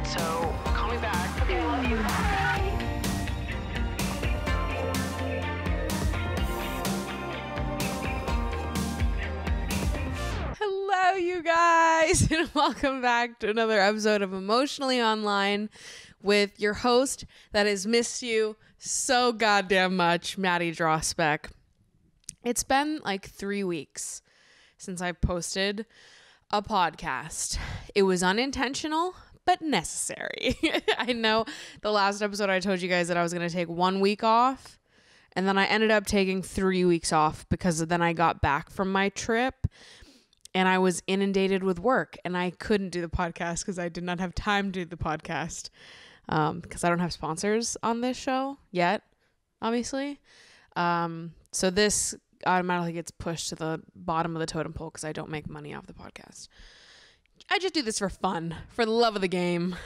So call me back. Okay, I love you. Bye. Hello, you guys, and welcome back to another episode of Emotionally Online with your host that has missed you so goddamn much, Maddie Drosbeck. It's been like 3 weeks since I posted a podcast. It was unintentional, but necessary. I know the last episode I told you guys that I was going to take 1 week off, and then I ended up taking 3 weeks off because then I got back from my trip and I was inundated with work and I couldn't do the podcast because I did not have time to do the podcast because I don't have sponsors on this show yet, obviously. So this automatically gets pushed to the bottom of the totem pole because I don't make money off the podcast. I just do this for fun, for the love of the game.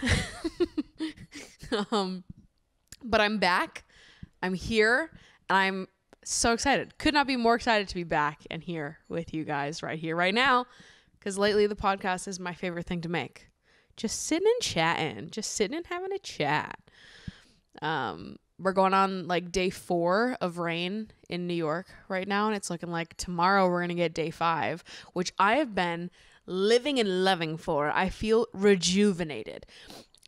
But I'm back. I'm here, and I'm so excited. Could not be more excited to be back and here with you guys right here, right now, because lately the podcast is my favorite thing to make. Just sitting and chatting, just sitting and having a chat. We're going on like day 4 of rain in New York right now, and it's looking like tomorrow we're gonna get day 5, which I have been living and loving for. I feel rejuvenated.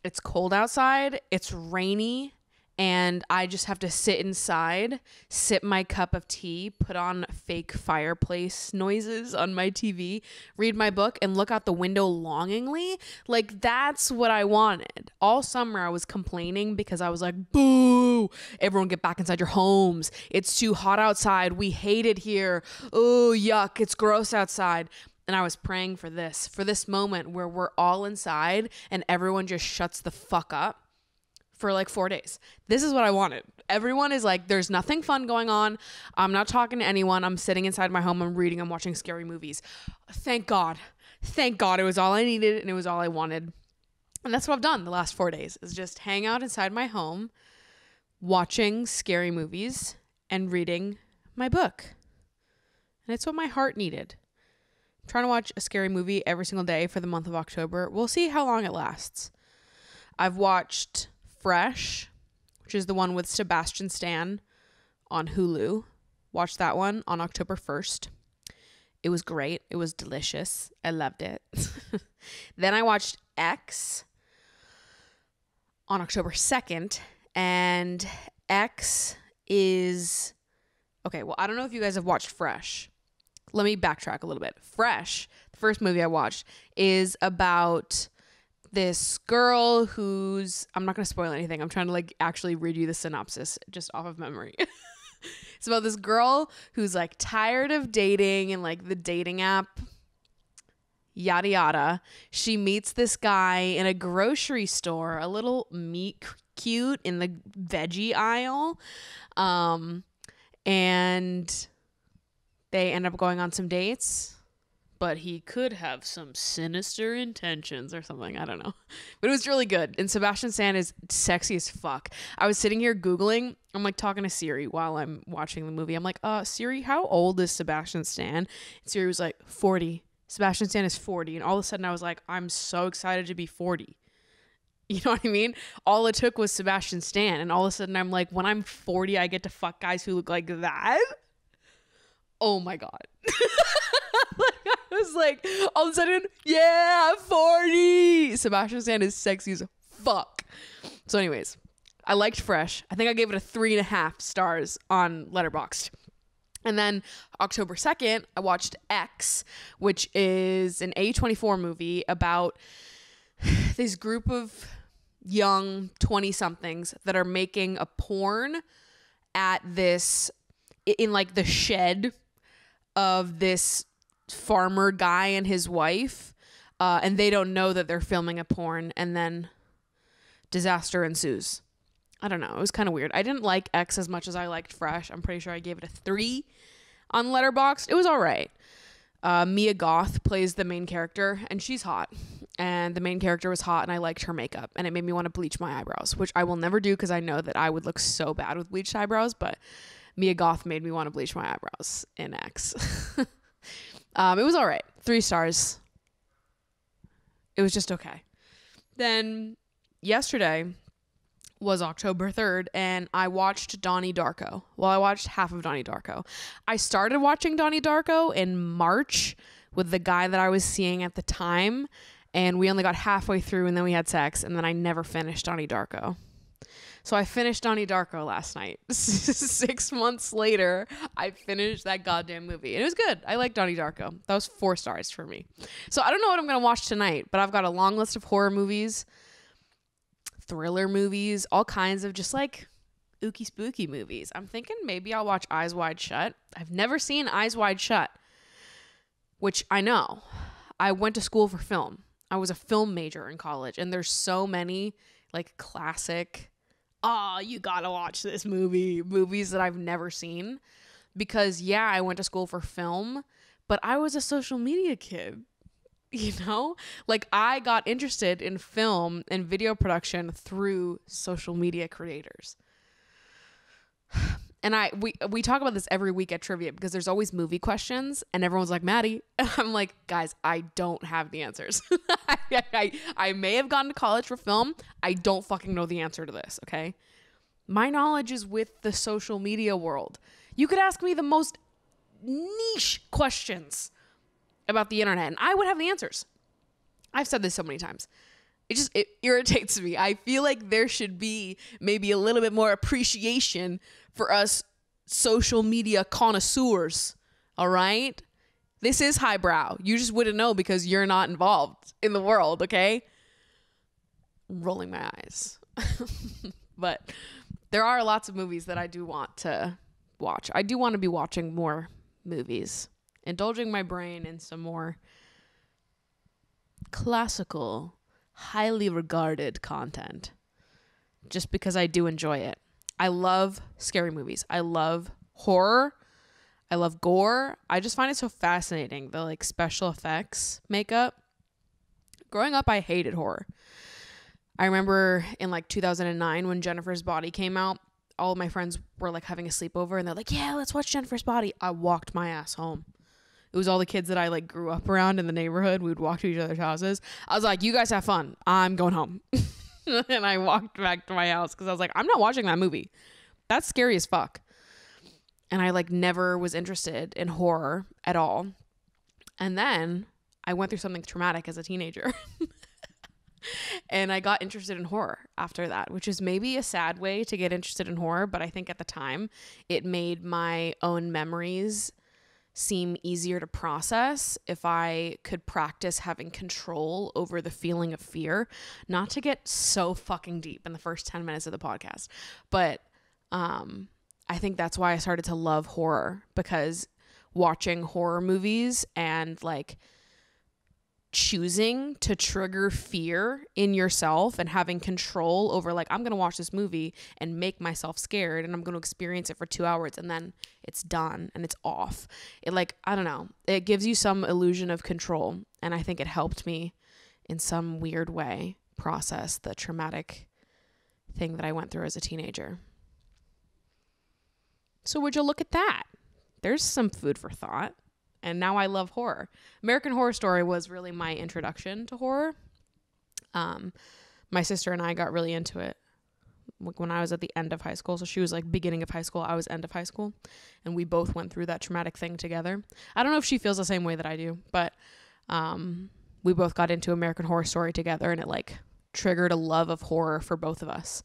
It's cold outside, it's rainy, and I just have to sit inside, sip my cup of tea, put on fake fireplace noises on my TV, read my book, and look out the window longingly. Like, that's what I wanted. All summer I was complaining because I was like, boo, everyone get back inside your homes. It's too hot outside. We hate it here. Oh, yuck, it's gross outside. And I was praying for this moment where we're all inside and everyone just shuts the fuck up for like 4 days. This is what I wanted. Everyone is like, there's nothing fun going on. I'm not talking to anyone. I'm sitting inside my home. I'm reading. I'm watching scary movies. Thank God. Thank God. It was all I needed and it was all I wanted. And that's what I've done the last 4 days, is just hang out inside my home, watching scary movies and reading my book. And it's what my heart needed. I'm trying to watch a scary movie every single day for the month of October. We'll see how long it lasts. I've watched Fresh, which is the one with Sebastian Stan on Hulu. Watched that one on October 1st. It was great. It was delicious. I loved it. Then I watched X on October 2nd, and X is... Okay, well, I don't know if you guys have watched Fresh. Let me backtrack a little bit. Fresh, the first movie I watched, is about this girl who's... I'm not going to spoil anything. I'm trying to like actually read you the synopsis just off of memory. It's about this girl who's like tired of dating and like the dating app, yada yada. She meets this guy in a grocery store, a little meet cute in the veggie aisle. And they end up going on some dates, but he could have some sinister intentions or something. I don't know. But it was really good. And Sebastian Stan is sexy as fuck. I was sitting here Googling. I'm like talking to Siri while I'm watching the movie. I'm like, Siri, how old is Sebastian Stan? And Siri was like, 40. Sebastian Stan is 40. And all of a sudden I was like, I'm so excited to be 40. You know what I mean? All it took was Sebastian Stan. And all of a sudden I'm like, when I'm 40, I get to fuck guys who look like that? Oh my God. Like, I was like, all of a sudden, yeah, 40. Sebastian Stan is sexy as fuck. So anyways, I liked Fresh. I think I gave it a 3.5 stars on Letterboxd. And then October 2nd, I watched X, which is an A24 movie about this group of young 20-somethings that are making a porn at this, in like the shed of this farmer guy and his wife, and they don't know that they're filming a porn, and then disaster ensues. I don't know. It was kind of weird. I didn't like X as much as I liked Fresh. I'm pretty sure I gave it a 3 on Letterboxd. It was all right. Mia Goth plays the main character, and she's hot. And the main character was hot, and I liked her makeup, and it made me want to bleach my eyebrows, which I will never do because I know that I would look so bad with bleached eyebrows, but Mia Goth made me want to bleach my eyebrows in X. It was all right. 3 stars. It was just okay. Then yesterday was October 3rd, and I watched Donnie Darko. Well, I watched half of Donnie Darko. I started watching Donnie Darko in March with the guy that I was seeing at the time, and we only got halfway through, and then we had sex, and then I never finished Donnie Darko. So I finished Donnie Darko last night. 6 months later, I finished that goddamn movie. And it was good. I like Donnie Darko. That was 4 stars for me. So I don't know what I'm going to watch tonight, but I've got a long list of horror movies, thriller movies, all kinds of just like ooky spooky movies. I'm thinking maybe I'll watch Eyes Wide Shut. I've never seen Eyes Wide Shut, which I know. I went to school for film. I was a film major in college, and there's so many like classic, oh, you gotta watch this movies that I've never seen. Because yeah, I went to school for film, but I was a social media kid, you know? Like I got interested in film and video production through social media creators. And we talk about this every week at trivia because there's always movie questions and everyone's like, Maddie. And I'm like, guys, I don't have the answers. I may have gone to college for film. I don't fucking know the answer to this, okay? My knowledge is with the social media world. You could ask me the most niche questions about the internet and I would have the answers. I've said this so many times. It irritates me. I feel like there should be maybe a little bit more appreciation for us social media connoisseurs. All right? This is highbrow. You just wouldn't know because you're not involved in the world, okay? Rolling my eyes. But there are lots of movies that I do want to watch. I do want to be watching more movies, indulging my brain in some more classical, highly regarded content, just because I do enjoy it. I love scary movies. I love horror. I love gore. I just find it so fascinating, the like special effects makeup. Growing up, I hated horror. I remember in like 2009 when Jennifer's Body came out, all of my friends were like having a sleepover and they're like, yeah, let's watch Jennifer's Body. I walked my ass home. It was all the kids that I like grew up around in the neighborhood. We would walk to each other's houses. I was like, you guys have fun. I'm going home. And I walked back to my house because I was like, I'm not watching that movie. That's scary as fuck. And I like never was interested in horror at all. And then I went through something traumatic as a teenager. And I got interested in horror after that, which is maybe a sad way to get interested in horror. But I think at the time it made my own memories seem easier to process if I could practice having control over the feeling of fear. Not to get so fucking deep in the first 10 minutes of the podcast, but I think that's why I started to love horror, because watching horror movies and like choosing to trigger fear in yourself and having control over like, I'm going to watch this movie and make myself scared and I'm going to experience it for 2 hours and then it's done and it's off. It like, I don't know, it gives you some illusion of control. And I think it helped me in some weird way process the traumatic thing that I went through as a teenager. So would you look at that? There's some food for thought. And now I love horror. American Horror Story was really my introduction to horror. My sister and I got really into it when I was at the end of high school. So she was like beginning of high school. I was end of high school. And we both went through that traumatic thing together. I don't know if she feels the same way that I do. But we both got into American Horror Story together. And it like triggered a love of horror for both of us.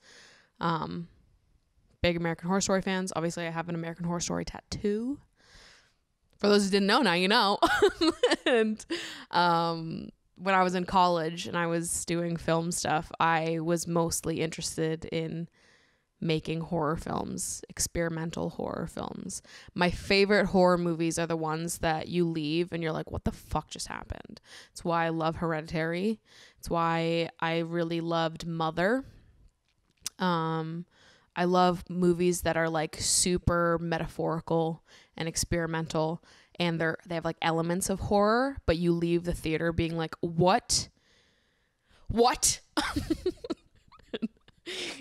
Big American Horror Story fans. Obviously, I have an American Horror Story tattoo. For those who didn't know, now you know. And when I was in college and I was doing film stuff, I was mostly interested in making horror films, experimental horror films. My favorite horror movies are the ones that you leave and you're like, what the fuck just happened? It's why I love Hereditary. It's why I really loved Mother. I love movies that are like super metaphorical and experimental, and they have like elements of horror, but you leave the theater being like, what?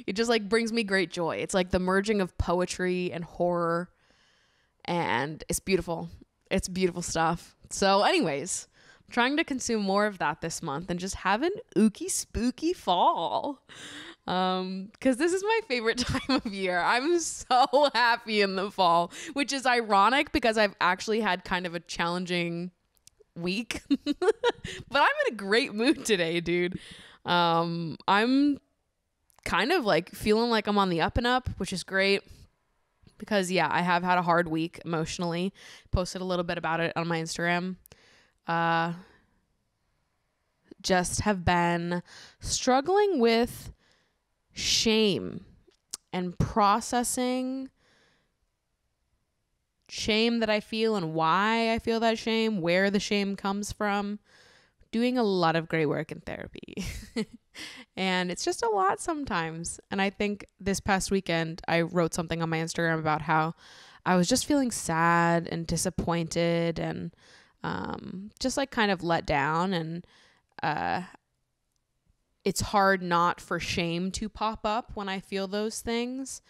It just like brings me great joy. It's like the merging of poetry and horror, and it's beautiful. It's beautiful stuff. So anyways, trying to consume more of that this month and just have an ooky spooky fall. Because this is my favorite time of year. I'm so happy in the fall, which is ironic because I've actually had kind of a challenging week, but I'm in a great mood today, dude. I'm kind of like feeling like I'm on the up and up, which is great because yeah, I have had a hard week emotionally. Posted a little bit about it on my Instagram. Just have been struggling with shame and processing shame that I feel and why I feel that shame, where the shame comes from. Doing a lot of great work in therapy. And it's just a lot sometimes. And I think this past weekend, I wrote something on my Instagram about how I was just feeling sad and disappointed and just like kind of let down. And it's hard not for shame to pop up when I feel those things.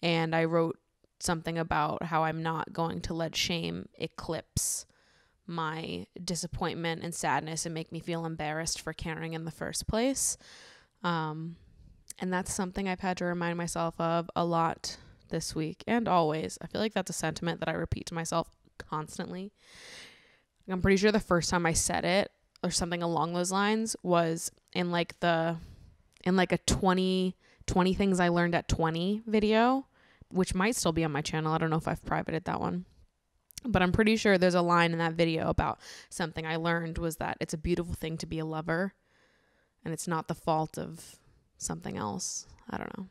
And I wrote something about how I'm not going to let shame eclipse my disappointment and sadness and make me feel embarrassed for caring in the first place. And that's something I've had to remind myself of a lot this week and always. I feel like that's a sentiment that I repeat to myself constantly. I'm pretty sure the first time I said it or something along those lines was in like a 20 things I learned at 20 video, which might still be on my channel. I don't know if I've privated that one. But I'm pretty sure there's a line in that video about something I learned was that it's a beautiful thing to be a lover and it's not the fault of something else. I don't know.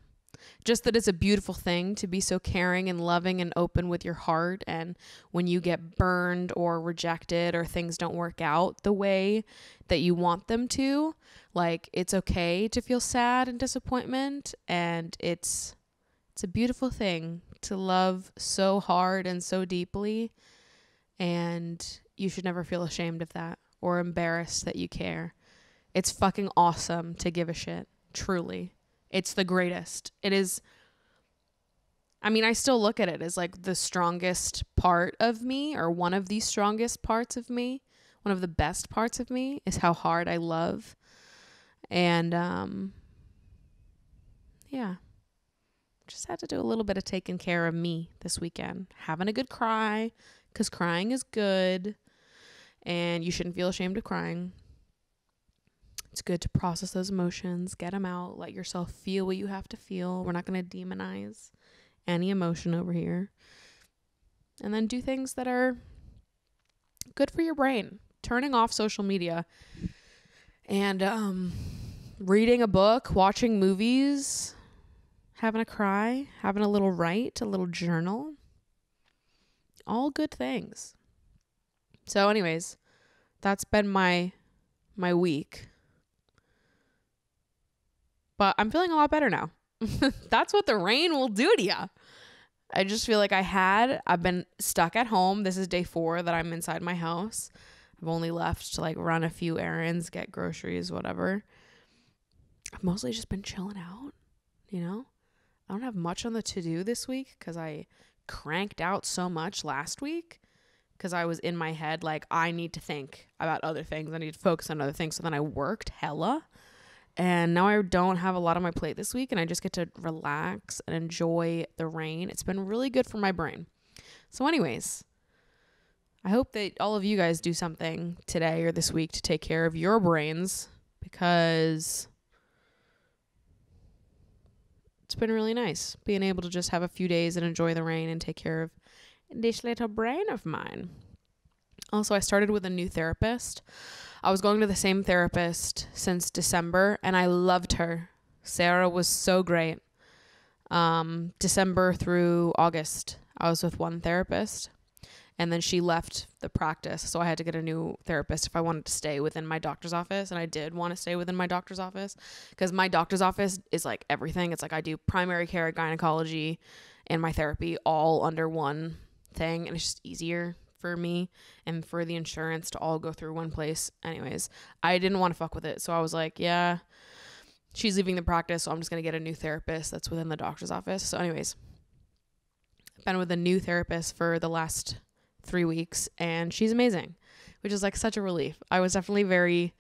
Just that it's a beautiful thing to be so caring and loving and open with your heart. And when you get burned or rejected or things don't work out the way that you want them to, like it's okay to feel sad and disappointment. And it's a beautiful thing to love so hard and so deeply, and you should never feel ashamed of that or embarrassed that you care. It's fucking awesome to give a shit. Truly. It's the greatest. It is. I mean, I still look at it as like the strongest part of me, or one of the strongest parts of me. One of the best parts of me is how hard I love. And yeah. Just had to do a little bit of taking care of me this weekend. Having a good cry, because crying is good. And you shouldn't feel ashamed of crying. It's good to process those emotions, get them out, let yourself feel what you have to feel. We're not going to demonize any emotion over here. And then do things that are good for your brain. Turning off social media and reading a book, watching movies, having a cry, having a little write, a little journal. All good things. So anyways, that's been my week. But I'm feeling a lot better now. That's what the rain will do to you. I just feel like I've been stuck at home. This is day 4 that I'm inside my house. I've only left to like run a few errands, get groceries, whatever. I've mostly just been chilling out, you know? I don't have much on the to-do this week because I cranked out so much last week because I was in my head like, I need to think about other things. I need to focus on other things. So then I worked hella. And now I don't have a lot on my plate this week and I just get to relax and enjoy the rain. It's been really good for my brain. So anyways, I hope that all of you guys do something today or this week to take care of your brains, because it's been really nice being able to just have a few days and enjoy the rain and take care of this little brain of mine. Also, I started with a new therapist. I was going to the same therapist since December and I loved her. Sarah was so great. December through August, I was with one therapist and then she left the practice. So I had to get a new therapist if I wanted to stay within my doctor's office. And I did want to stay within my doctor's office because my doctor's office is like everything. It's like I do primary care, gynecology, and my therapy all under one thing. And it's just easier for me and for the insurance to all go through one place. Anyways, I didn't want to fuck with it. So I was like, yeah, she's leaving the practice. So I'm just going to get a new therapist that's within the doctor's office. So anyways, I've been with a new therapist for the last 3 weeks and she's amazing. which is like such a relief. I was definitely very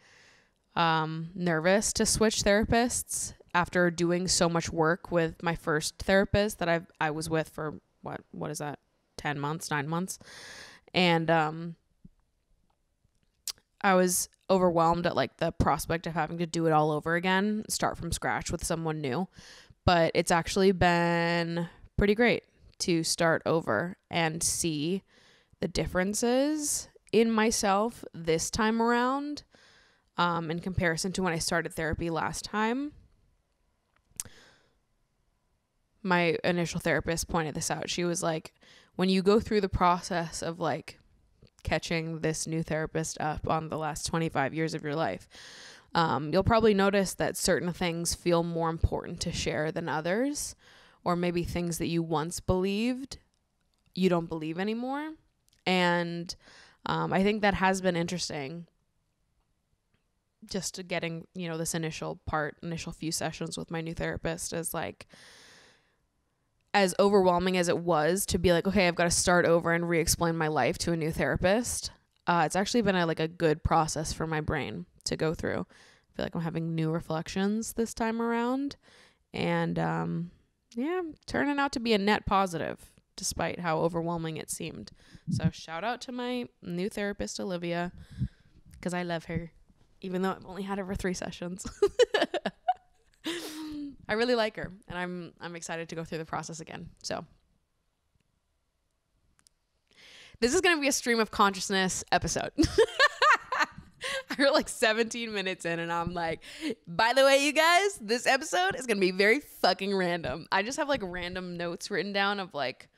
nervous to switch therapists after doing so much work with my first therapist that I was with for what is that, 9 months. And I was overwhelmed at like the prospect of having to do it all over again, start from scratch with someone new. But it's actually been pretty great to start over and see the differences in myself this time around, in comparison to when I started therapy last time. My initial therapist pointed this out. She was like, when you go through the process of like catching this new therapist up on the last 25 years of your life, you'll probably notice that certain things feel more important to share than others, or maybe things that you once believed you don't believe anymore. And I think that has been interesting, just to getting, this initial few sessions with my new therapist, is like, as overwhelming as it was to be like, okay, I've got to start over and re-explain my life to a new therapist. It's actually been a good process for my brain to go through. I feel like I'm having new reflections this time around, and turning out to be a net positive despite how overwhelming it seemed. So shout out to my new therapist, Olivia, because I love her, even though I've only had her for 3 sessions. I really like her, and I'm excited to go through the process again. So this is going to be a stream of consciousness episode. We're like 17 minutes in, and I'm like, by the way, you guys, this episode is going to be very fucking random. I just have like random notes written down of like,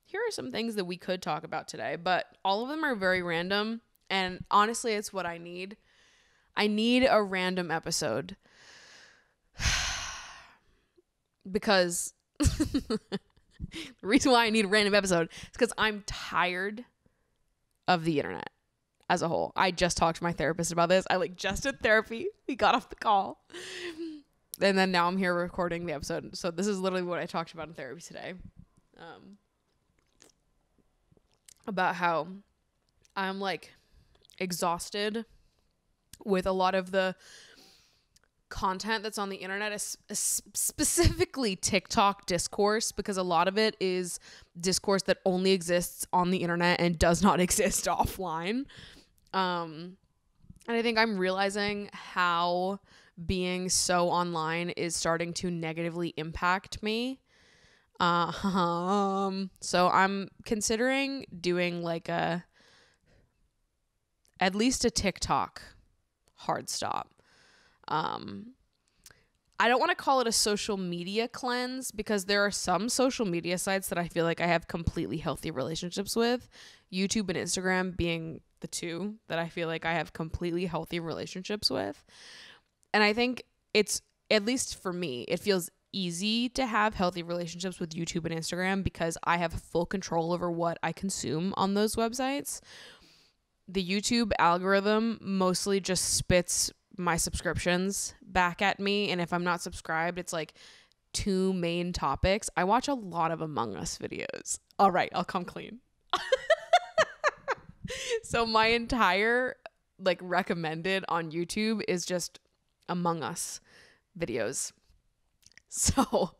here are some things that we could talk about today, but all of them are very random. And honestly, it's what I need. I need a random episode. Because the reason why I need a random episode is because I'm tired of the internet as a whole. I just talked to my therapist about this. I just did therapy. We got off the call. And then now I'm here recording the episode. So this is literally what I talked about in therapy today. About how I'm like exhausted with a lot of the content that's on the internet, is specifically TikTok discourse, because a lot of it is discourse that only exists on the internet and does not exist offline. And I think I'm realizing how being so online is starting to negatively impact me. So I'm considering doing like at least a TikTok hard stop. I don't want to call it a social media cleanse, because there are some social media sites that I feel like I have completely healthy relationships with, YouTube and Instagram being the two that I feel like I have completely healthy relationships with. And I think it's, at least for me, it feels easy to have healthy relationships with YouTube and Instagram because I have full control over what I consume on those websites. The YouTube algorithm mostly just spits my subscriptions back at me, and if I'm not subscribed, it's like 2 main topics. I watch a lot of Among Us videos. All right, I'll come clean. So my entire recommended on YouTube is just Among Us videos. So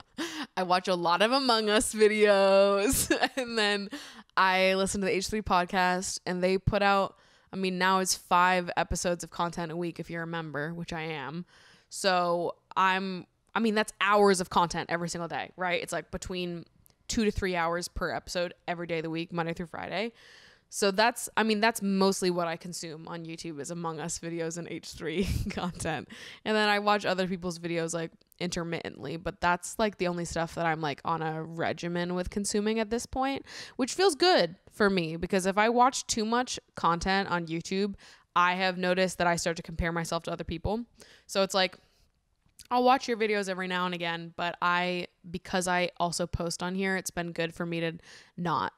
I watch a lot of Among Us videos, and then I listen to the H3 podcast, and they put out, now it's 5 episodes of content a week if you're a member, which I am. So that's hours of content every single day, right? It's like between 2 to 3 hours per episode every day of the week, Monday through Friday. So that's mostly what I consume on YouTube, is Among Us videos and H3 content. And then I watch other people's videos intermittently, but that's the only stuff that I'm on a regimen with consuming at this point, which feels good for me, because if I watch too much content on YouTube, I have noticed that I start to compare myself to other people. So it's I'll watch your videos every now and again, but because I also post on here, it's been good for me to not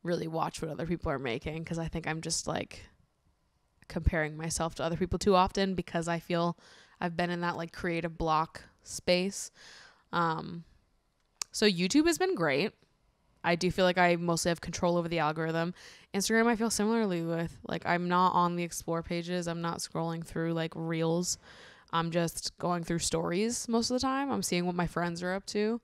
really watch what other people are making, because I think I'm just comparing myself to other people too often, because I feel I've been in that creative block space. So YouTube has been great I do feel like I mostly have control over the algorithm. Instagram, I feel similarly with. Like, I'm not on the explore pages. I'm not scrolling through like reels. I'm just going through stories most of the time. I'm seeing what my friends are up to.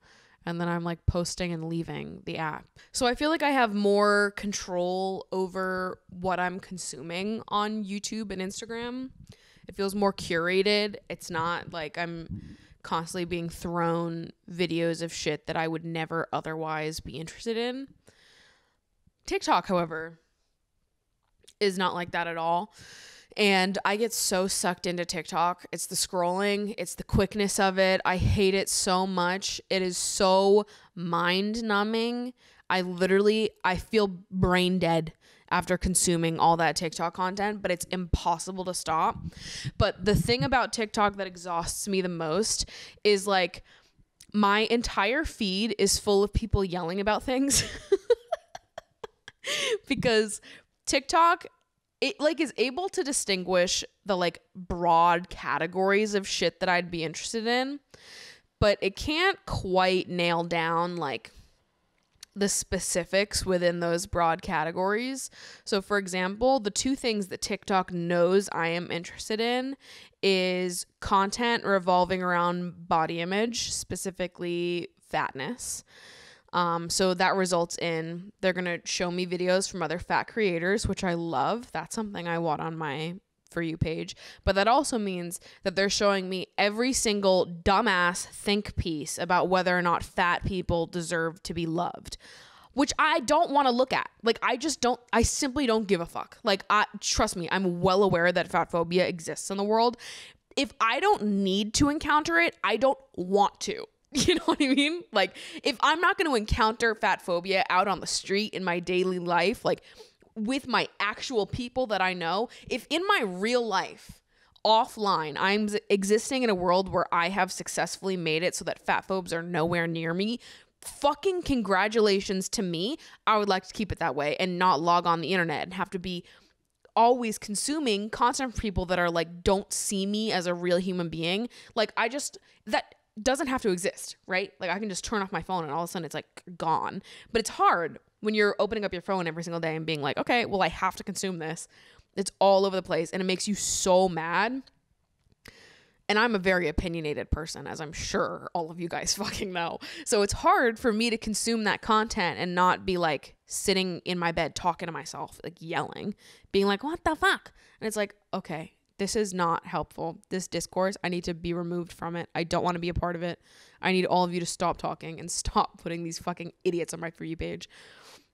And then I'm like posting and leaving the app. So I feel like I have more control over what I'm consuming on YouTube and Instagram. It feels more curated. It's not like I'm constantly being thrown videos of shit that I would never otherwise be interested in. TikTok, however, is not like that at all. And I get so sucked into TikTok. It's the scrolling. It's the quickness of it. I hate it so much. It is so mind numbing. I feel brain dead after consuming all that TikTok content, but it's impossible to stop. But the thing about TikTok that exhausts me the most is like my entire feed is full of people yelling about things. Because TikTok, it like is able to distinguish the like broad categories of shit that I'd be interested in, but it can't quite nail down like the specifics within those broad categories. So for example, the two things that TikTok knows I am interested in is content revolving around body image, specifically fatness. So that results in they're going to show me videos from other fat creators, which I love. That's something I want on my For You page. But that also means that they're showing me every single dumbass think piece about whether or not fat people deserve to be loved, which I don't want to look at. Like, I simply don't give a fuck. Like, trust me, I'm well aware that fat phobia exists in the world. If I don't need to encounter it, I don't want to. You know what I mean? Like, if I'm not going to encounter fat phobia out on the street in my daily life, like with my actual people that I know, if in my real life, offline, I'm existing in a world where I have successfully made it so that fat phobes are nowhere near me, fucking congratulations to me. I would like to keep it that way and not log on the internet and have to be always consuming content from people that are like, don't see me as a real human being. Like, that doesn't have to exist, right? Like, I can just turn off my phone and all of a sudden it's like gone. But it's hard when you're opening up your phone every single day and being like, okay, well, I have to consume this. It's all over the place and it makes you so mad. And I'm a very opinionated person, as I'm sure all of you guys fucking know. So it's hard for me to consume that content and not be like sitting in my bed talking to myself, like yelling, being like, what the fuck? And it's like, okay, this is not helpful. This discourse, I need to be removed from it. I don't want to be a part of it. I need all of you to stop talking and stop putting these fucking idiots on my For You page.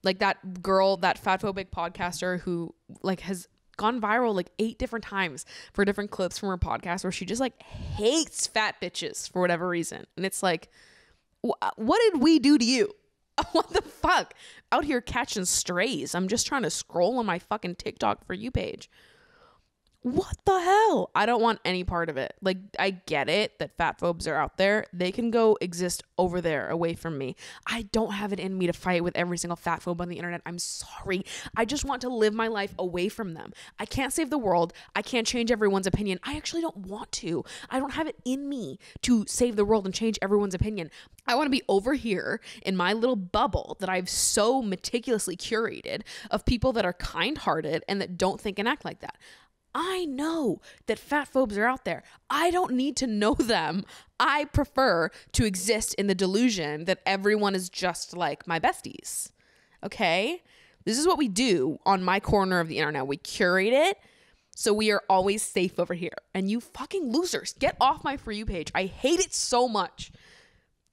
Like that girl, that fatphobic podcaster who like has gone viral like 8 different times for different clips from her podcast where she just like hates fat bitches for whatever reason. And it's like, what did we do to you? What the fuck? Out here catching strays. I'm just trying to scroll on my fucking TikTok For You page. What the hell? I don't want any part of it. Like, I get it that fat phobes are out there. They can go exist over there away from me. I don't have it in me to fight with every single fat phobe on the internet. I'm sorry. I just want to live my life away from them. I can't save the world. I can't change everyone's opinion. I actually don't want to. I don't have it in me to save the world and change everyone's opinion. I want to be over here in my little bubble that I've so meticulously curated of people that are kind-hearted and that don't think and act like that. I know that fat phobes are out there. I don't need to know them. I prefer to exist in the delusion that everyone is just like my besties. Okay? This is what we do on my corner of the internet. We curate it so we are always safe over here. And you fucking losers, get off my For You page. I hate it so much.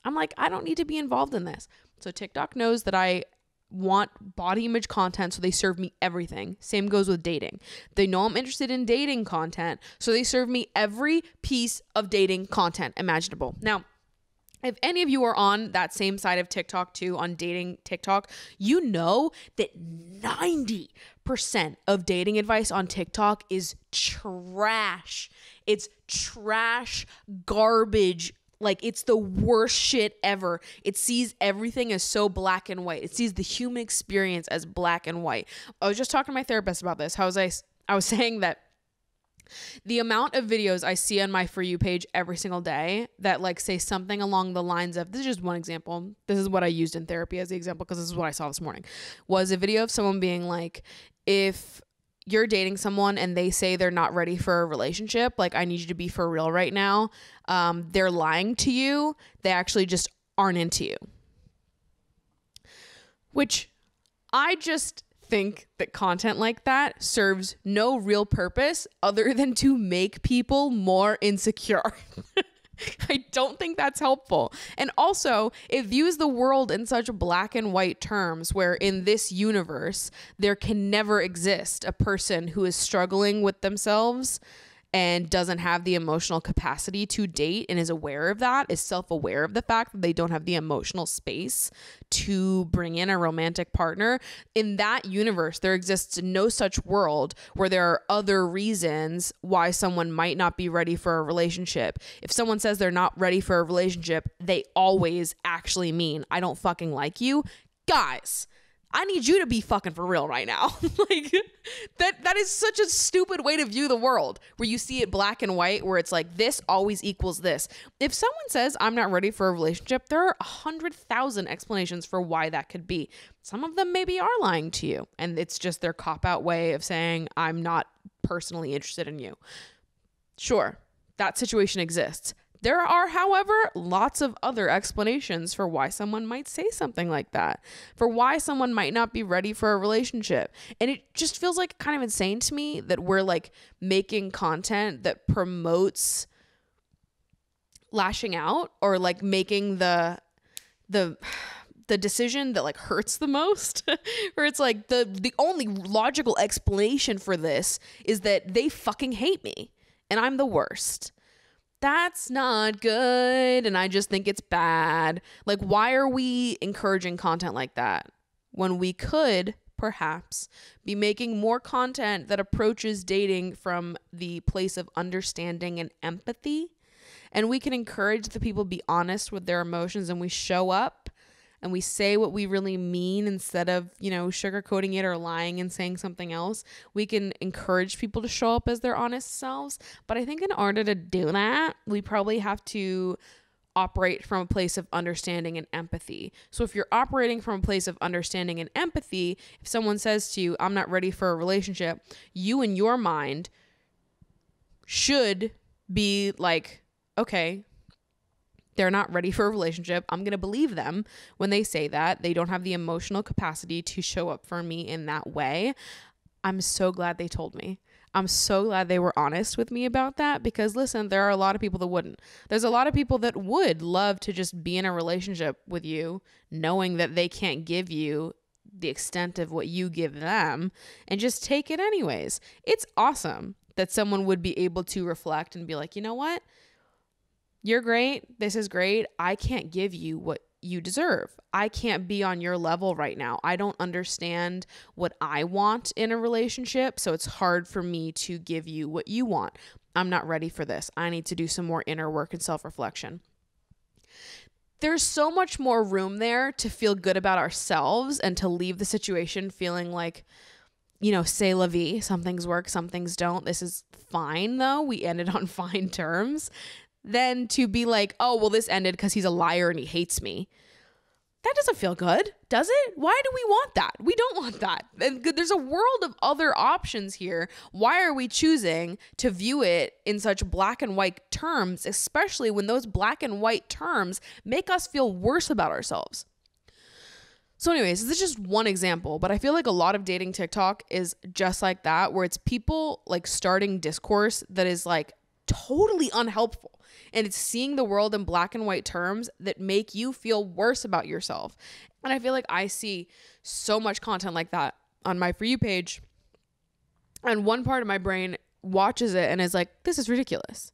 I'm like, I don't need to be involved in this. So TikTok knows that I want body image content, so they serve me everything. Same goes with dating. They know I'm interested in dating content, so they serve me every piece of dating content imaginable. Now, if any of you are on that same side of TikTok too, on dating TikTok, you know that 90% of dating advice on TikTok is trash. It's trash, garbage. Like, it's the worst shit ever. It sees everything as so black and white. It sees the human experience as black and white. I was just talking to my therapist about this. I was saying that The amount of videos I see on my For You page every single day that like say something along the lines of, this is just one example. This is what I used in therapy as the example because this is what I saw this morning, was a video of someone being like, if you're dating someone and they say they're not ready for a relationship, like I need you to be for real right now. They're lying to you. They actually just aren't into you. Which I just think that content like that serves no real purpose other than to make people more insecure. I don't think that's helpful. And also, it views the world in such black and white terms where in this universe, there can never exist a person who is struggling with themselves and doesn't have the emotional capacity to date and is aware of that, is self-aware of the fact that they don't have the emotional space to bring in a romantic partner. In that universe, there exists no such world where there are other reasons why someone might not be ready for a relationship. If someone says they're not ready for a relationship, they always actually mean, I don't fucking like you. Guys, I need you to be fucking for real right now. Like that is such a stupid way to view the world, where you see it black and white, where it's like this always equals this. If someone says I'm not ready for a relationship, there are 100,000 explanations for why that could be. Some of them maybe are lying to you, and it's just their cop-out way of saying I'm not personally interested in you. Sure, that situation exists. There are, however, lots of other explanations for why someone might say something like that, for why someone might not be ready for a relationship. And it just feels like kind of insane to me that we're like making content that promotes lashing out, or like making the decision that like hurts the most, where it's like the only logical explanation for this is that they fucking hate me and I'm the worst. That's not good, and I just think it's bad. Like, why are we encouraging content like that when we could perhaps be making more content that approaches dating from the place of understanding and empathy? And we can encourage the people to be honest with their emotions, and we show up and we say what we really mean instead of, you know, sugarcoating it or lying and saying something else. We can encourage people to show up as their honest selves. But I think in order to do that, we probably have to operate from a place of understanding and empathy. So if you're operating from a place of understanding and empathy, if someone says to you, I'm not ready for a relationship, you in your mind should be like, okay, they're not ready for a relationship. I'm going to believe them when they say that. They don't have the emotional capacity to show up for me in that way. I'm so glad they told me. I'm so glad they were honest with me about that, because listen, there are a lot of people that wouldn't. There's a lot of people that would love to just be in a relationship with you, knowing that they can't give you the extent of what you give them, and just take it anyways. It's awesome that someone would be able to reflect and be like, you know what? You're great. This is great. I can't give you what you deserve. I can't be on your level right now. I don't understand what I want in a relationship, so it's hard for me to give you what you want. I'm not ready for this. I need to do some more inner work and self-reflection. There's so much more room there to feel good about ourselves and to leave the situation feeling like, you know, c'est la vie. Some things work, some things don't. This is fine though. We ended on fine terms. Than to be like, oh, well, this ended because he's a liar and he hates me. That doesn't feel good, does it? Why do we want that? We don't want that. And there's a world of other options here. Why are we choosing to view it in such black and white terms, especially when those black and white terms make us feel worse about ourselves? So anyways, this is just one example, but I feel like a lot of dating TikTok is just like that, where it's people like starting discourse that is like totally unhelpful. And it's seeing the world in black and white terms that make you feel worse about yourself. And I feel like I see so much content like that on my For You page. And one part of my brain watches it and is like, this is ridiculous.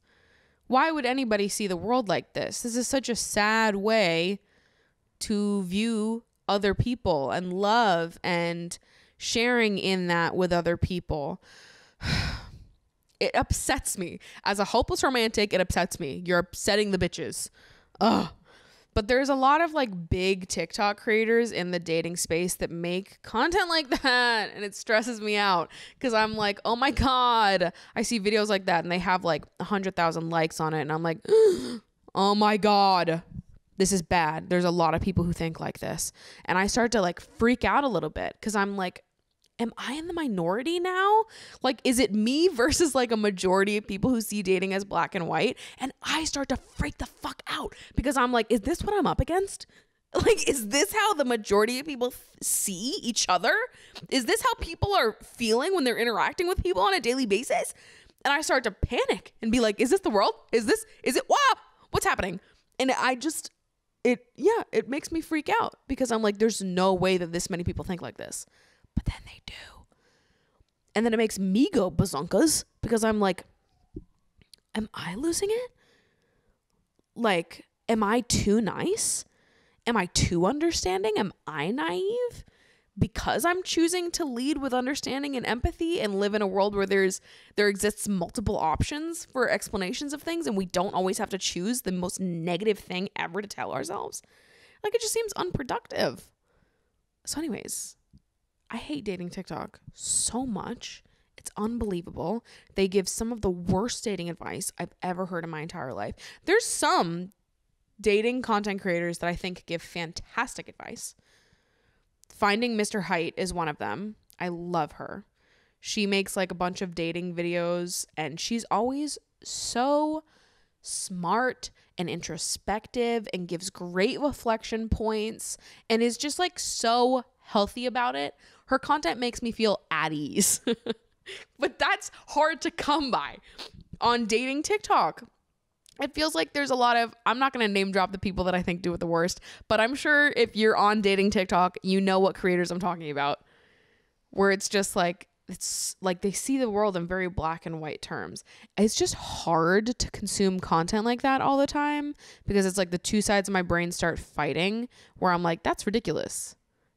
Why would anybody see the world like this? This is such a sad way to view other people and love and sharing in that with other people. It upsets me. As a hopeless romantic, it upsets me. You're upsetting the bitches. Ugh. But there's a lot of like big TikTok creators in the dating space that make content like that. And it stresses me out because I'm like, oh my God, I see videos like that and they have like 100,000 likes on it. And I'm like, oh my God, this is bad. There's a lot of people who think like this. And I start to like freak out a little bit because I'm like, am I in the minority now? Like, is it me versus like a majority of people who see dating as black and white? And I start to freak the fuck out because I'm like, is this what I'm up against? Like, is this how the majority of people see each other? Is this how people are feeling when they're interacting with people on a daily basis? And I start to panic and be like, is this the world? Is it, wow, what's happening? And it makes me freak out because I'm like, there's no way that this many people think like this. But then they do. And then it makes me go bazonkas because I'm like, am I losing it? Like, am I too nice? Am I too understanding? Am I naive? Because I'm choosing to lead with understanding and empathy and live in a world where there exists multiple options for explanations of things and we don't always have to choose the most negative thing ever to tell ourselves. Like, it just seems unproductive. So anyways, I hate dating TikTok so much. It's unbelievable. They give some of the worst dating advice I've ever heard in my entire life. There's some dating content creators that I think give fantastic advice. Finding Mr. Height is one of them. I love her. She makes like a bunch of dating videos and she's always so smart and introspective and gives great reflection points and is just like so healthy about it. Her content makes me feel at ease. But that's hard to come by on dating TikTok. It feels like there's a lot of, I'm not going to name drop the people that I think do it the worst, but I'm sure if you're on dating TikTok, you know what creators I'm talking about, where it's just like, it's like they see the world in very black and white terms. It's just hard to consume content like that all the time because it's like the two sides of my brain start fighting where I'm like, that's ridiculous.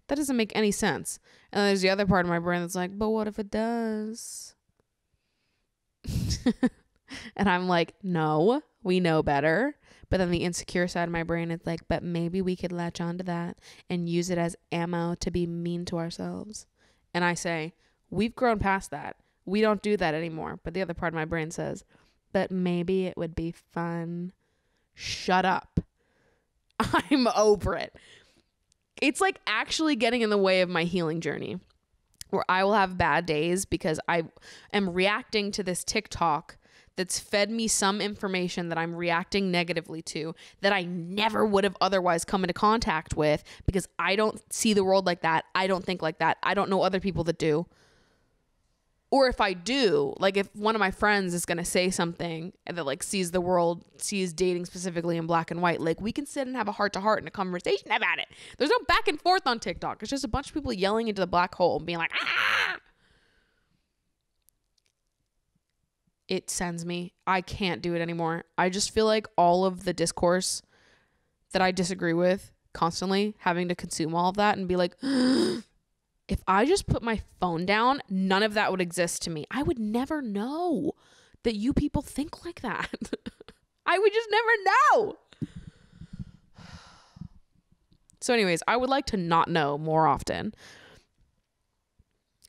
That doesn't make any sense. And then there's the other part of my brain that's like, but what if it does? And I'm like, no, we know better. But then the insecure side of my brain is like, but maybe we could latch onto that and use it as ammo to be mean to ourselves. And I say, we've grown past that. We don't do that anymore. But the other part of my brain says, but maybe it would be fun. Shut up. I'm over it. It's like actually getting in the way of my healing journey where I will have bad days because I am reacting to this TikTok that's fed me some information that I'm reacting negatively to that I never would have otherwise come into contact with because I don't see the world like that. I don't think like that. I don't know other people that do. Or if I do, like if one of my friends is going to say something and that like sees the world, sees dating specifically in black and white, like we can sit and have a heart to heart and a conversation about it. There's no back and forth on TikTok. It's just a bunch of people yelling into the black hole and being like, ah! It sends me. I can't do it anymore. I just feel like all of the discourse that I disagree with constantly having to consume all of that and be like, if I just put my phone down, none of that would exist to me. I would never know that you people think like that. I would just never know. So anyways, I would like to not know more often.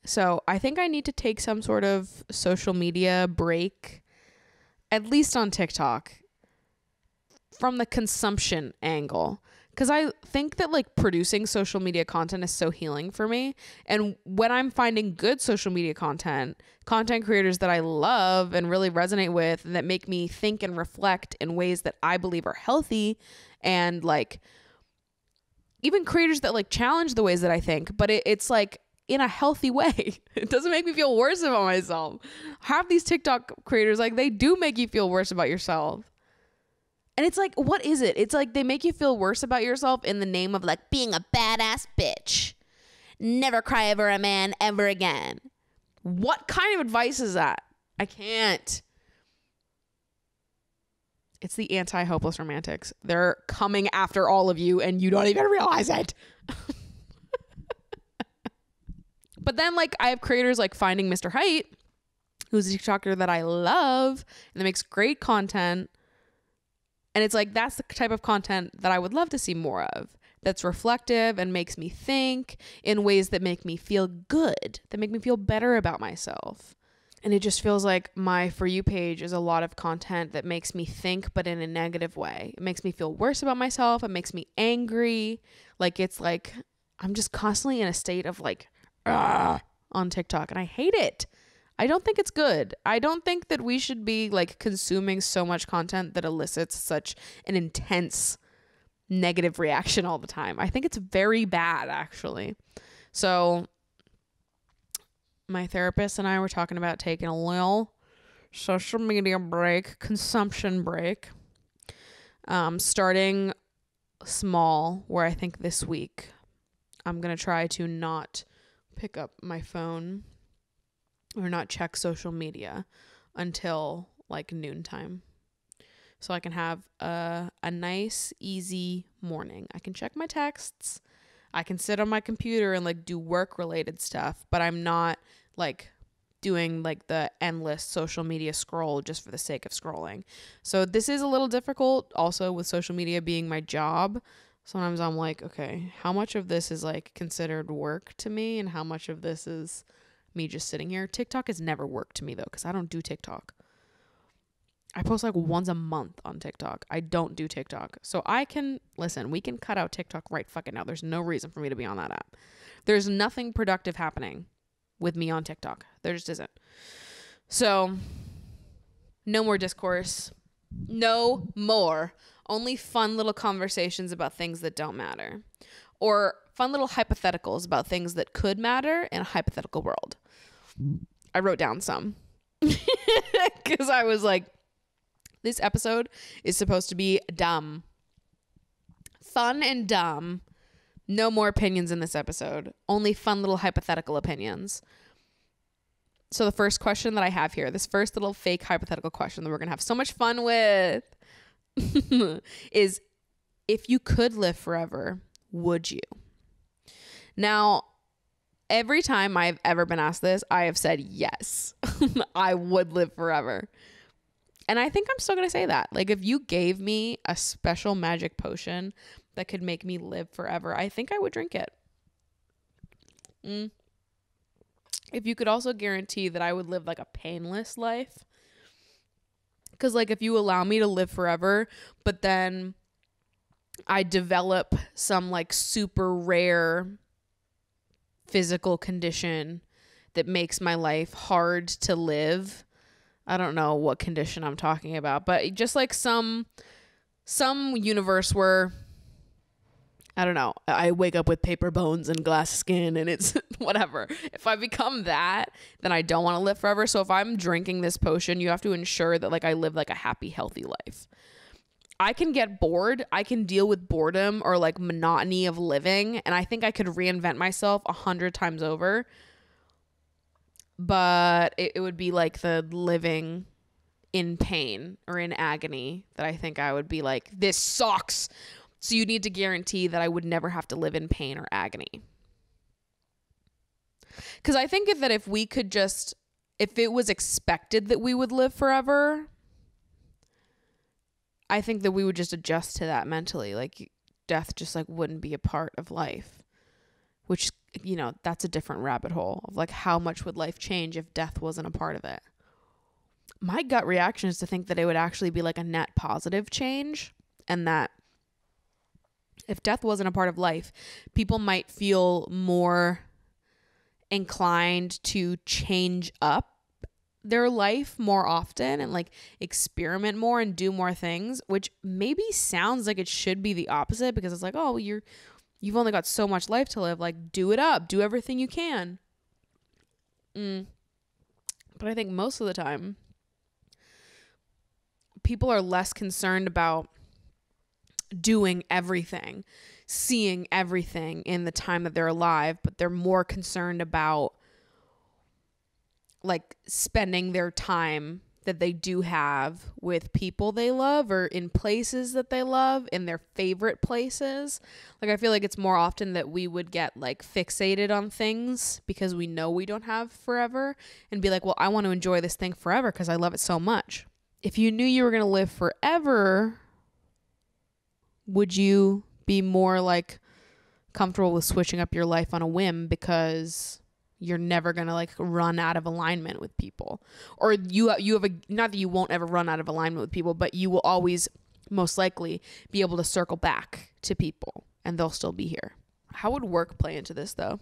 So I think I need to take some sort of social media break, at least on TikTok, from the consumption angle. Because I think that like producing social media content is so healing for me. And when I'm finding good social media content creators that I love and really resonate with and that make me think and reflect in ways that I believe are healthy and like even creators that like challenge the ways that I think, but it's like in a healthy way. It doesn't make me feel worse about myself. Half these TikTok creators, like they do make you feel worse about yourself. And it's like, what is it? It's like they make you feel worse about yourself in the name of like being a badass bitch. Never cry over a man ever again. What kind of advice is that? I can't. It's the anti-hopeless romantics. They're coming after all of you and you don't even realize it. But then like I have creators like Finding Mr. Height, who's a TikToker that I love and that makes great content. And it's like, that's the type of content that I would love to see more of, that's reflective and makes me think in ways that make me feel good, that make me feel better about myself. And it just feels like my For You page is a lot of content that makes me think, but in a negative way. It makes me feel worse about myself. It makes me angry. Like, it's like I'm just constantly in a state of like, on TikTok. And I hate it. I don't think it's good. I don't think that we should be like consuming so much content that elicits such an intense negative reaction all the time. I think it's very bad, actually. So my therapist and I were talking about taking a little social media break, consumption break, starting small, where I think this week I'm going to try to not pick up my phone or not check social media until like noontime. So I can have a nice, easy morning. I can check my texts. I can sit on my computer and like do work-related stuff, but I'm not like doing like the endless social media scroll just for the sake of scrolling. So this is a little difficult also with social media being my job. Sometimes I'm like, okay, how much of this is like considered work to me and how much of this is me just sitting here? TikTok has never worked to me though, because I don't do TikTok. I post like once a month on TikTok. I don't do TikTok. So we can cut out TikTok right fucking now. There's no reason for me to be on that app. There's nothing productive happening with me on TikTok. There just isn't. So no more discourse. No more. Only fun little conversations about things that don't matter. Or fun little hypotheticals about things that could matter in a hypothetical world. I wrote down some. Because I was like, this episode is supposed to be dumb. Fun and dumb. No more opinions in this episode. Only fun little hypothetical opinions. So the first question that I have here, this first little fake hypothetical question that we're going to have so much fun with is, if you could live forever, would you? Now, every time I've ever been asked this, I have said yes. I would live forever. And I think I'm still going to say that. Like, if you gave me a special magic potion that could make me live forever, I think I would drink it. If you could also guarantee that I would live like a painless life. Because like, if you allow me to live forever, but then I develop some like super rare physical condition that makes my life hard to live. I don't know what condition I'm talking about, but just like some universe where, I don't know, I wake up with paper bones and glass skin and it's whatever. If I become that, then I don't want to live forever. So if I'm drinking this potion, you have to ensure that like I live like a happy, healthy life. I can get bored. I can deal with boredom or like monotony of living. And I think I could reinvent myself 100 times over. But it would be like the living in pain or in agony that I think I would be like, this sucks. So you need to guarantee that I would never have to live in pain or agony. Because I think that if it was expected that we would live forever, I think that we would just adjust to that mentally. Like, death just like wouldn't be a part of life, which, you know, that's a different rabbit hole of like, how much would life change if death wasn't a part of it? My gut reaction is to think that it would actually be like a net positive change, and that if death wasn't a part of life, people might feel more inclined to change up their life more often and like experiment more and do more things, which maybe sounds like it should be the opposite, because it's like, oh, you've only got so much life to live, like do it up, do everything you can. But I think most of the time people are less concerned about doing everything, seeing everything in the time that they're alive, but they're more concerned about like spending their time that they do have with people they love or in places that they love, in their favorite places. Like, I feel like it's more often that we would get like fixated on things because we know we don't have forever, and be like, well, I want to enjoy this thing forever because I love it so much. If you knew you were going to live forever, Would you be more like comfortable with switching up your life on a whim because you're never going to like run out of alignment with people? Or you have a, not that you won't ever run out of alignment with people, but you will always most likely be able to circle back to people and they'll still be here. How would work play into this though?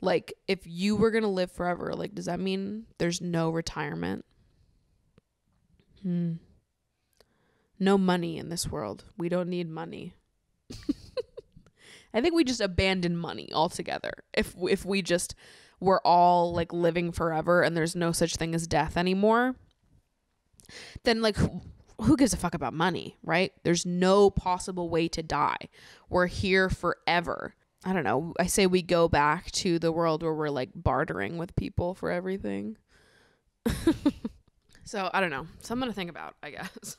Like if you were going to live forever, like does that mean there's no retirement? No money in this world. We don't need money. I think we just abandon money altogether. If we just were all like living forever and there's no such thing as death anymore, then like who gives a fuck about money, right? There's no possible way to die. We're here forever. I don't know. I say we go back to the world where we're like bartering with people for everything. So I don't know. Something to think about, I guess.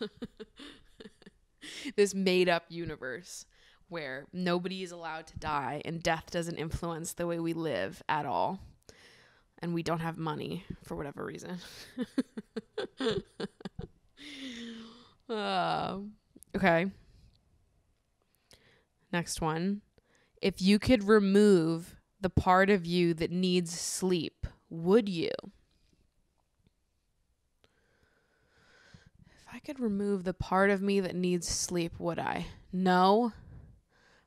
This made up universe where nobody is allowed to die and death doesn't influence the way we live at all. And we don't have money for whatever reason. Okay. Next one. If you could remove the part of you that needs sleep, would you? If I could remove the part of me that needs sleep, would I? No.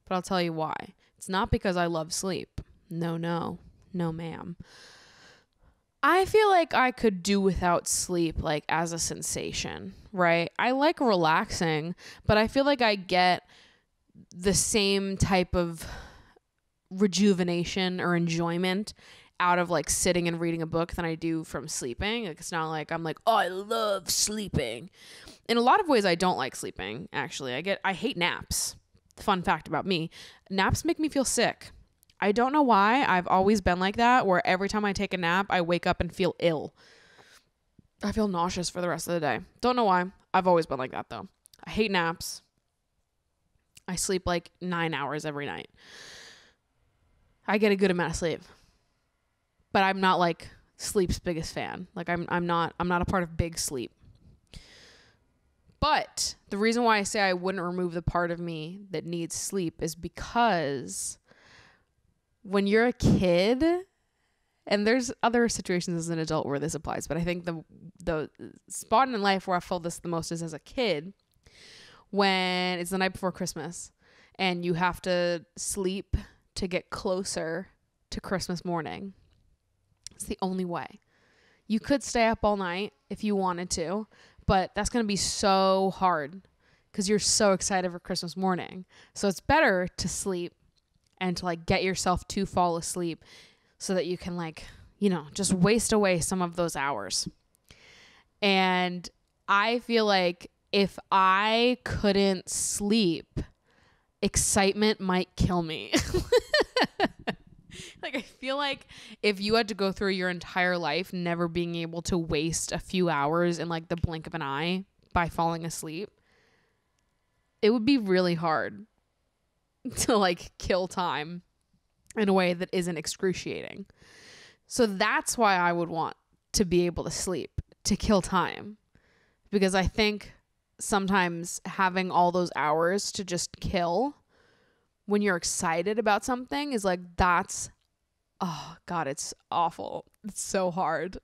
But I'll tell you why. It's not because I love sleep. No, ma'am. I feel like I could do without sleep, like as a sensation, right? I like relaxing, but I feel like I get the same type of rejuvenation or enjoyment out of like sitting and reading a book than I do from sleeping. Like it's not like I'm like, oh, I love sleeping. In a lot of ways, I don't like sleeping, actually. I hate naps. Fun fact about me, naps make me feel sick. I don't know why. I've always been like that, where every time I take a nap, I wake up and feel ill. I feel nauseous for the rest of the day. Don't know why. I've always been like that, though. I hate naps. I sleep like 9 hours every night. I get a good amount of sleep, but I'm not like sleep's biggest fan. Like I'm not a part of big sleep. But the reason why I say I wouldn't remove the part of me that needs sleep is because when you're a kid, and there's other situations as an adult where this applies, but I think the spot in life where I felt this the most is as a kid, when it's the night before Christmas and you have to sleep to get closer to Christmas morning. It's the only way. You could stay up all night if you wanted to, but that's going to be so hard because you're so excited for Christmas morning. So it's better to sleep and to like get yourself to fall asleep so that you can like, just waste away some of those hours. And I feel like if I couldn't sleep, excitement might kill me. Like, I feel like if you had to go through your entire life never being able to waste a few hours in like the blink of an eye by falling asleep, it would be really hard to like kill time in a way that isn't excruciating. So that's why I would want to be able to sleep, to kill time. Because I think sometimes having all those hours to just kill when you're excited about something is like, oh God, it's awful. It's so hard.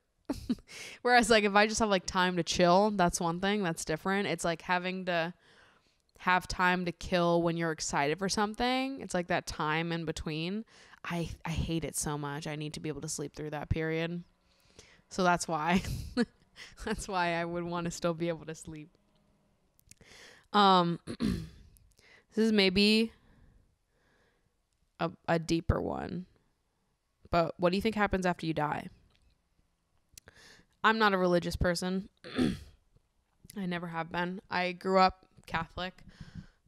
Whereas like if I just have like time to chill, that's one thing that's different. It's like having to have time to kill when you're excited for something. It's like that time in between. I hate it so much. I need to be able to sleep through that period. So that's why. That's why I would want to still be able to sleep. This is maybe a deeper one. But what do you think happens after you die? I'm not a religious person. I never have been. I grew up Catholic,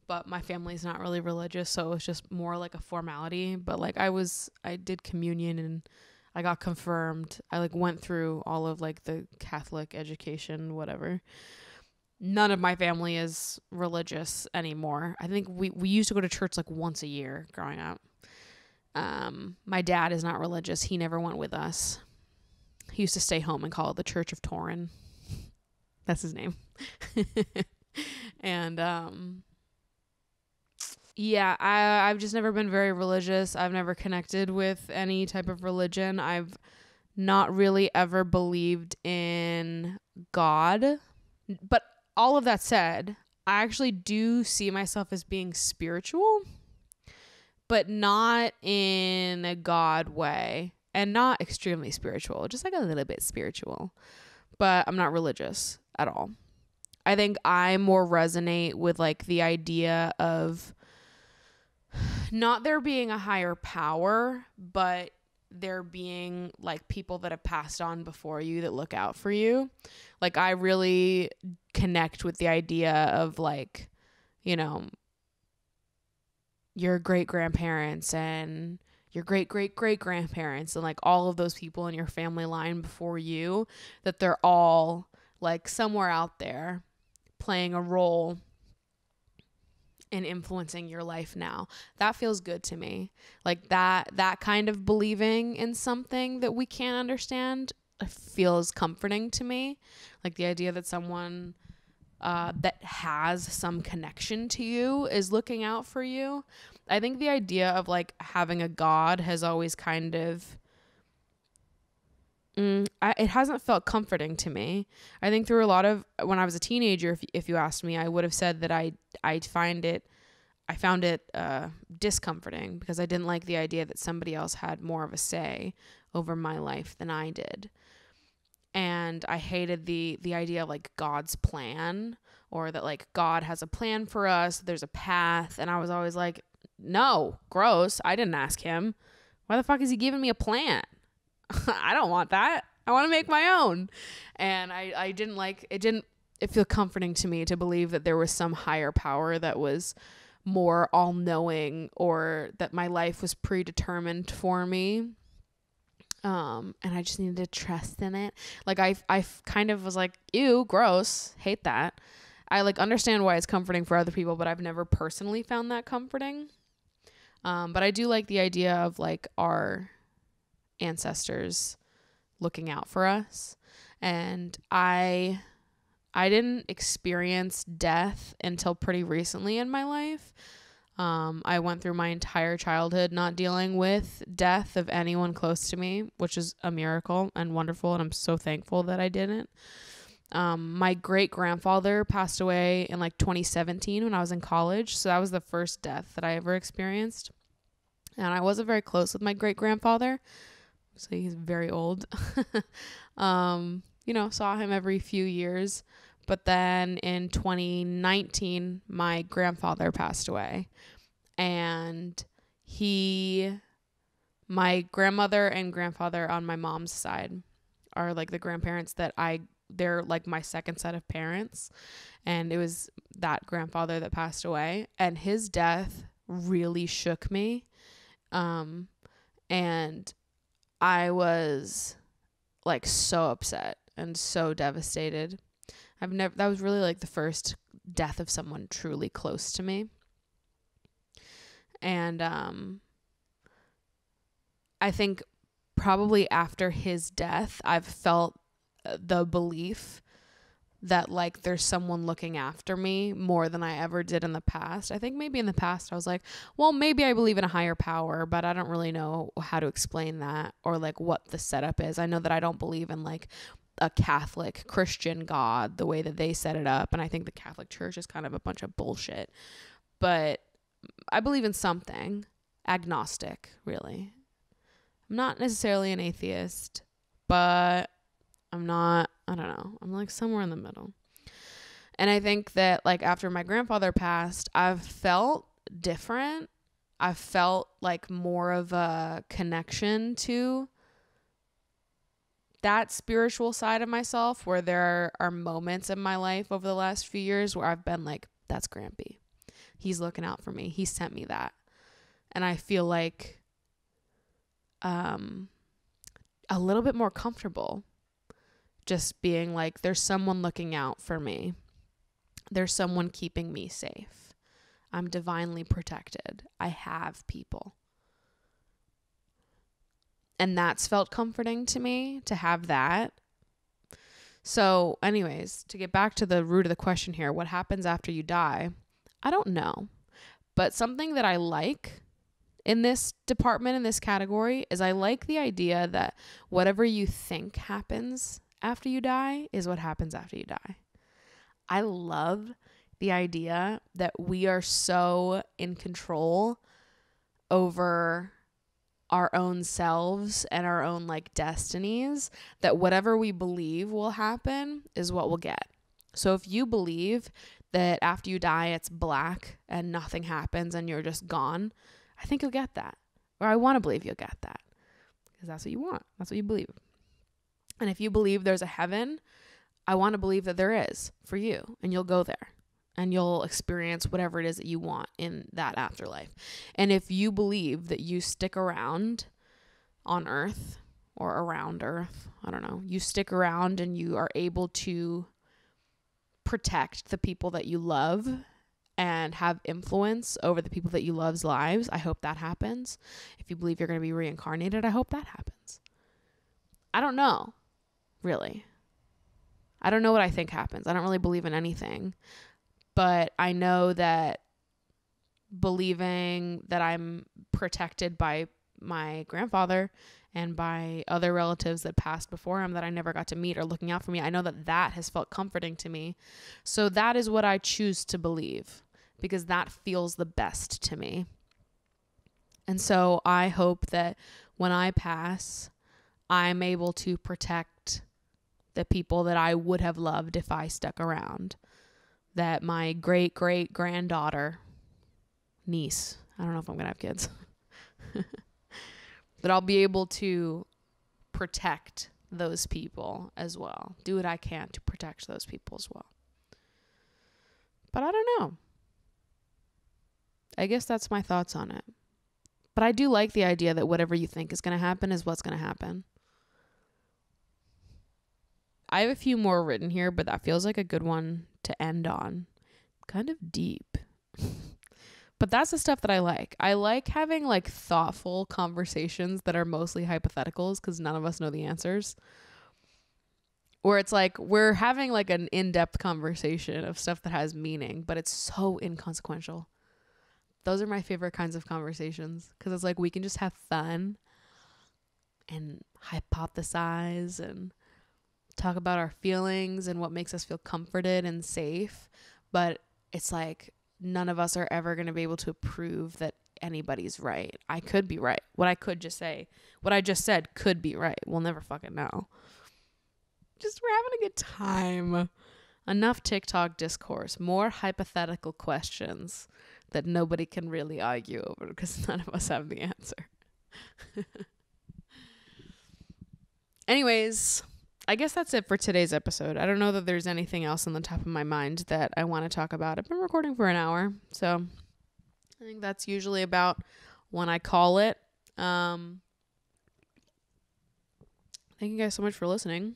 but my family's not really religious, so it's just more like a formality. But like I did communion and I got confirmed. I like went through all of like the Catholic education, whatever. None of my family is religious anymore. I think we used to go to church like once a year growing up. My dad is not religious. He never went with us. He used to stay home and call it the Church of Torin. That's his name. And Yeah, I've just never been very religious. I've never connected with any type of religion. I've not really ever believed in God. But all of that said, I actually do see myself as being spiritual, but not in a God way, and not extremely spiritual, just like a little bit spiritual. But I'm not religious at all. I think I more resonate with like the idea of not there being a higher power, but there being like people that have passed on before you that look out for you. Like I really connect with the idea of like, you know, your great grandparents and your great great great grandparents and like all of those people in your family line before you, that they're all like somewhere out there playing a role in influencing your life now. That feels good to me. Like that kind of believing in something that we can't understand feels comforting to me. Like the idea that someone that has some connection to you is looking out for you. I think the idea of like having a God has always kind of it hasn't felt comforting to me. I think through a lot of when I was a teenager, if you asked me, I would have said that I found it discomforting because I didn't like the idea that somebody else had more of a say over my life than I did. And I hated the idea of like God's plan, or that like God has a plan for us. There's a path. And I was always like, no, gross. I didn't ask him. Why the fuck is he giving me a plan? I don't want that. I want to make my own. And I didn't like, it feel comforting to me to believe that there was some higher power that was more all-knowing, or that my life was predetermined for me. And I just needed to trust in it. Like I kind of was like, ew, gross, hate that. I like understand why it's comforting for other people, but I've never personally found that comforting. But I do like the idea of like our ancestors looking out for us. And I didn't experience death until pretty recently in my life. I went through my entire childhood not dealing with death of anyone close to me, which is a miracle and wonderful, and I'm so thankful that I didn't. My great grandfather passed away in like 2017 when I was in college, so that was the first death that I ever experienced. And I wasn't very close with my great grandfather, so he's very old. Saw him every few years. But then in 2019, my grandfather passed away. And my grandmother and grandfather on my mom's side are like the grandparents they're like my second set of parents. And it was that grandfather that passed away. And his death really shook me. And I was like so upset and so devastated. That was really like the first death of someone truly close to me. And I think probably after his death, I've felt the belief that like there's someone looking after me more than I ever did in the past. I think maybe in the past I was like, well, maybe I believe in a higher power, but I don't really know how to explain that or like what the setup is. I know that I don't believe in like a Catholic Christian God the way that they set it up, and I think the Catholic Church is kind of a bunch of bullshit. But I believe in something. Agnostic, really. I'm not necessarily an atheist, but I don't know. I'm like somewhere in the middle. And I think that like after my grandfather passed, I've felt different. I've felt like more of a connection to that spiritual side of myself, where there are moments in my life over the last few years where I've been like, that's Grampy. He's looking out for me. He sent me that. And I feel like a little bit more comfortable just being like, there's someone looking out for me. There's someone keeping me safe. I'm divinely protected. I have people. And that's felt comforting to me to have that. So anyways, to get back to the root of the question here, what happens after you die? I don't know. But something that I like in this department, in this category, is I like the idea that whatever you think happens after you die is what happens after you die. I love the idea that we are so in control over our own selves and our own like destinies that whatever we believe will happen is what we'll get. So if you believe that after you die it's black and nothing happens and you're just gone, I think you'll get that. Or I want to believe you'll get that. Because that's what you want. That's what you believe. And if you believe there's a heaven, I want to believe that there is for you. And you'll go there. And you'll experience whatever it is that you want in that afterlife. And if you believe that you stick around on Earth or around Earth, I don't know, you stick around and you are able to protect the people that you love and have influence over the people that you love's lives, I hope that happens. If you believe you're going to be reincarnated, I hope that happens. I don't know, really. I don't know what I think happens. I don't really believe in anything. But I know that believing that I'm protected by my grandfather and by other relatives that passed before him that I never got to meet or looking out for me, I know that that has felt comforting to me. So that is what I choose to believe because that feels the best to me. And so I hope that when I pass, I'm able to protect the people that I would have loved if I stuck around. That my great-great-granddaughter, niece, I don't know if I'm going to have kids, that I'll be able to protect those people as well. Do what I can to protect those people as well. But I don't know. I guess that's my thoughts on it. But I do like the idea that whatever you think is going to happen is what's going to happen. I have a few more written here, but that feels like a good one to end on. Kind of deep. But that's the stuff that I like. I like having like thoughtful conversations that are mostly hypotheticals because none of us know the answers. Where it's like we're having like an in-depth conversation of stuff that has meaning, but it's so inconsequential. Those are my favorite kinds of conversations because it's like we can just have fun and hypothesize and talk about our feelings and what makes us feel comforted and safe. But it's like none of us are ever going to be able to prove that anybody's right. I could be right. What I just said could be right. We'll never fucking know. Just we're having a good time. Enough TikTok discourse. More hypothetical questions that nobody can really argue over because none of us have the answer. Anyways, I guess that's it for today's episode. I don't know that there's anything else on the top of my mind that I want to talk about. I've been recording for an hour, so I think that's usually about when I call it. Thank you guys so much for listening.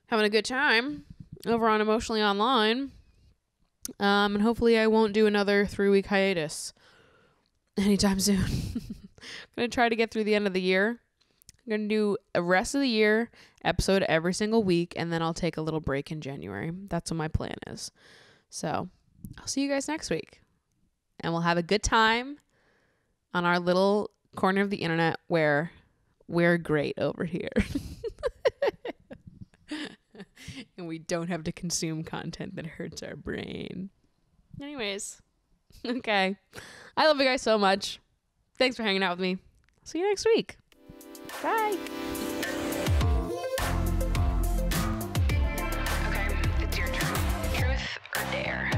Having a good time over on Emotionally Online. And hopefully I won't do another 3-week hiatus anytime soon. I'm going to try to get through the end of the year. I'm going to do a rest of the year episode every single week, and then I'll take a little break in January. That's what my plan is. So I'll see you guys next week. And we'll have a good time on our little corner of the internet where we're great over here. And we don't have to consume content that hurts our brain. Anyways, okay. I love you guys so much. Thanks for hanging out with me. See you next week. Bye. Okay, it's your turn. Truth or dare?